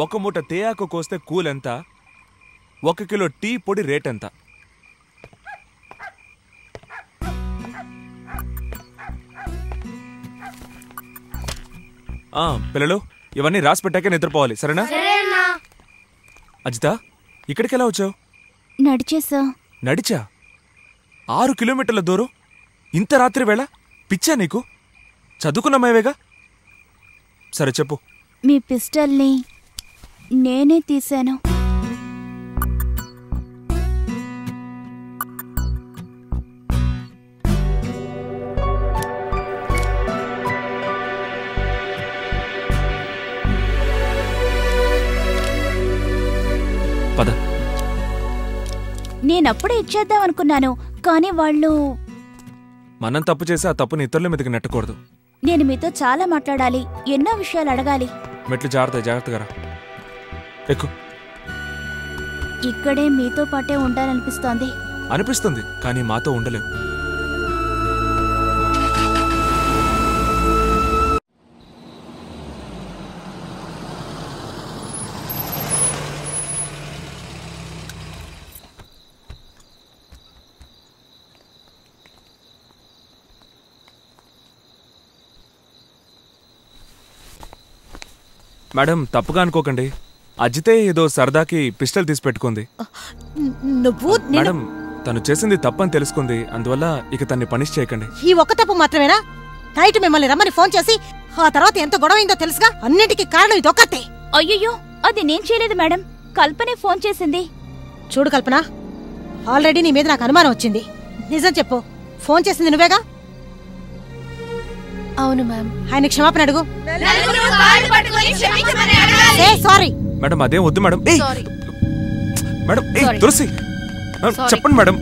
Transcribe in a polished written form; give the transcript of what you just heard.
ఒక మూట తేయాకు కోస్తే కూలెంత, 1 కిలో టీ పొడి రేటెంత? పిల్లలు ఇవన్నీ రాసి పెట్టాక నిద్రపోవాలి, సరేనా? అజిత, ఇక్కడికి ఎలా వచ్చావు? నడిచేసా. నడిచా? 6 కిలోమీటర్ల దూరం ఇంత రాత్రి వేళ? పిచ్చా నీకు? చదువుకున్నామేవేగా. సరే చెప్పు. మీ పిస్టల్ని నేనే తీశాను. పద. నేనప్పుడే ఇచ్చేద్దాం అనుకున్నాను, కానీ వాళ్ళు... మనం తప్పు చేసి ఆ తప్పుని ఇతరుల మీదకి నెట్టకూడదు. నేను మీతో చాలా మాట్లాడాలి, ఎన్నో విషయాలు అడగాలి. మెట్లు జాగ్రత్తగా రా. ఎక్కు. ఇక్కడే మీతో పాటే ఉండాలనిపిస్తోంది. అనిపిస్తుంది, కానీ మాతో ఉండలేవు. మేడం, తప్పుగా అనుకోకండి. అజితే ఏదో సరదాకి పిస్టల్ తీసి పెట్టుకుంది. మేడం, తను చేసింది తప్పని తెలుసుకుంది, అందువల్ల ఇక తన్ని పనిష్ చేయకండి. ఈ ఒక్క తప్పు మాత్రమేనా? నైట్ మిమ్మల్ని రమ్మని ఫోన్ చేసి ఆ తర్వాత ఎంత గొడవైందో తెలుసుగా. అన్నిటికీ కారణం ఇదొక్కతే. అయ్యయ్యో, అది నేను చేయలేదు మేడం, కల్పనే ఫోన్ చేసింది. చూడు కల్పన, ఆల్రెడీ నీ మీద నాకు అనుమానం వచ్చింది. నిజం చెప్పు, ఫోన్ చేసింది నువ్వేగా? అవును మ్యామ్. ఆయన క్షమాపణ అడుగు. సారీ మేడం, అదేం వద్దు మేడం. సారీ మేడం, తులసి చెప్పండి మేడం.